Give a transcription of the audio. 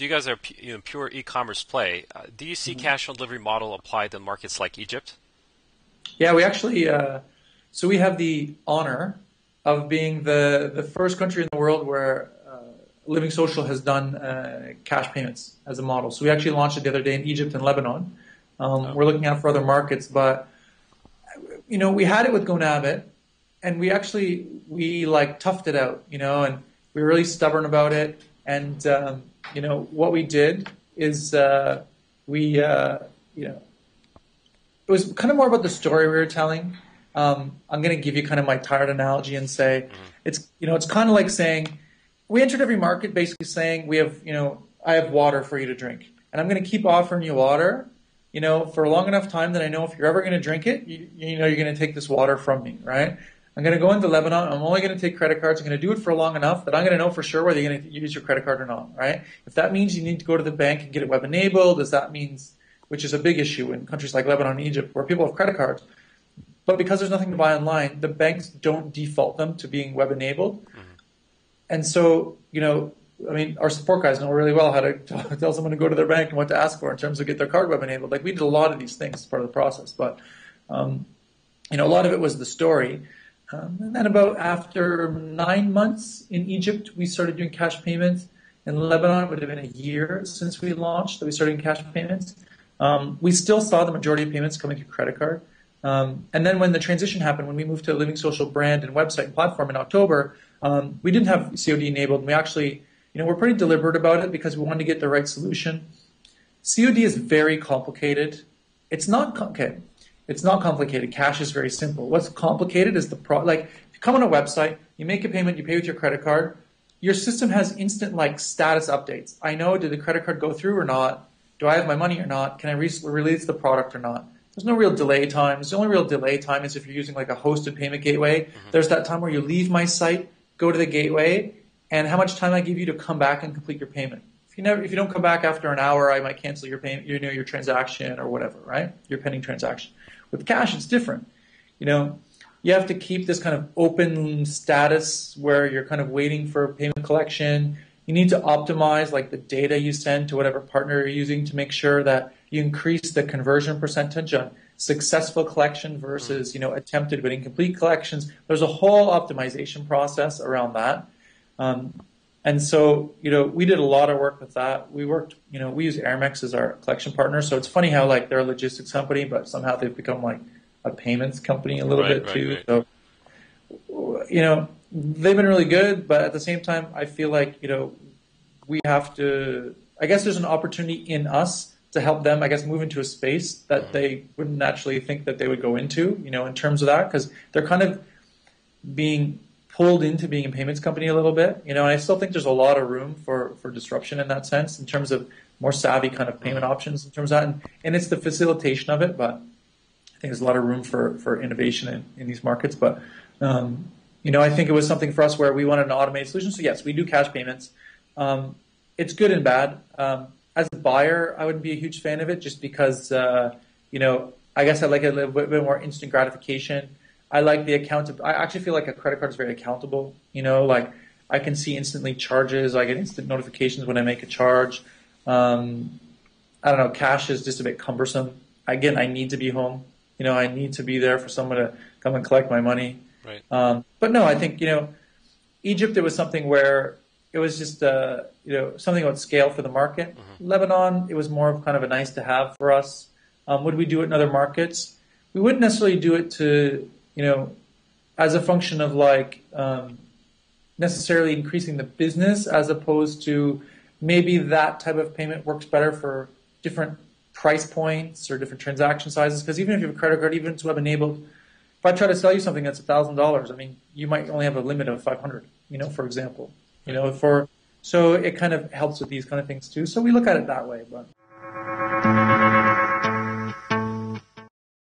you guys are pure e-commerce play. Do you see cash on delivery model applied to markets like Egypt? Yeah, we actually, so we have the honor of being the first country in the world where Living Social has done cash payments as a model. So we actually launched it the other day in Egypt and Lebanon. We're looking out for other markets, but we had it with GoNabit, and we like toughed it out, and we were really stubborn about it. And what we did is it was kind of more about the story we were telling. I'm going to give you kind of my tired analogy and say it's kind of like saying we entered every market basically saying we have I have water for you to drink, and I'm going to keep offering you water for a long enough time that I know if you're ever going to drink it, you're going to take this water from me, right? I'm going to go into Lebanon. I'm only going to take credit cards. I'm going to do it for long enough that I'm going to know for sure whether you're going to use your credit card or not, right? If that means you need to go to the bank and get it web enabled, which is a big issue in countries like Lebanon and Egypt where people have credit cards, but because there's nothing to buy online, the banks don't default them to being web enabled. And so, our support guys know really well how to tell someone to go to their bank and what to ask for in terms of get their card web enabled. Like we did a lot of these things as part of the process, but a lot of it was the story. And then after 9 months in Egypt, we started doing cash payments. In Lebanon, it would have been a year since we launched that we started doing cash payments. We still saw the majority of payments coming through credit card. And then when the transition happened, when we moved to a Living Social brand and website and platform in October, we didn't have COD enabled. And we actually, we're pretty deliberate about it because we wanted to get the right solution. COD is very complicated. It's not complicated. Cash is very simple. What's complicated is if you come on a website, you make a payment, you pay with your credit card, your system has instant status updates. I know, did the credit card go through or not? Do I have my money or not? Can I release the product or not? There's no real delay times. The only real delay time is if you're using a hosted payment gateway. There's that time where you leave my site, go to the gateway, and how much time I give you to come back and complete your payment. If you don't come back after an hour, I might cancel your payment, your transaction or whatever, right? Your pending transaction. With cash, it's different. You have to keep this kind of open status where you're kind of waiting for payment collection. You need to optimize the data you send to whatever partner you're using to make sure that you increase the conversion percentage on successful collection versus, attempted but incomplete collections. There's a whole optimization process around that. And so, we did a lot of work with that. We use Airmex as our collection partner. So it's funny how they're a logistics company, but somehow they've become a payments company a little bit too. Right. So, they've been really good, but at the same time, I feel we have to, I guess there's an opportunity in us to help them, move into a space that they wouldn't naturally think that they would go into, in terms of that, because they're kind of being pulled into being a payments company a little bit, and I still think there's a lot of room for disruption in that sense, in terms of more savvy kind of payment options in terms of that, and it's the facilitation of it, but I think there's a lot of room for innovation in these markets, but I think it was something for us where we wanted an automated solution, so yes, we do cash payments. It's good and bad. As a buyer, I wouldn't be a huge fan of it just because, I guess I like a little bit more instant gratification. I like the I actually feel like a credit card is very accountable. I can see instantly charges. I get instant notifications when I make a charge. I don't know. Cash is just a bit cumbersome. Again, I need to be home. I need to be there for someone to come and collect my money. Right. But no, I think, Egypt, it was something where it was just, something about scale for the market. Lebanon, it was more of kind of a nice to have for us. Would we do it in other markets? We wouldn't necessarily do it to, as a function of necessarily increasing the business, as opposed to maybe that type of payment works better for different price points or different transaction sizes. Because even if you have a credit card, even if it's web enabled, if I try to sell you something that's $1,000, you might only have a limit of 500, for example, so it kind of helps with these kind of things too. So we look at it that way, but.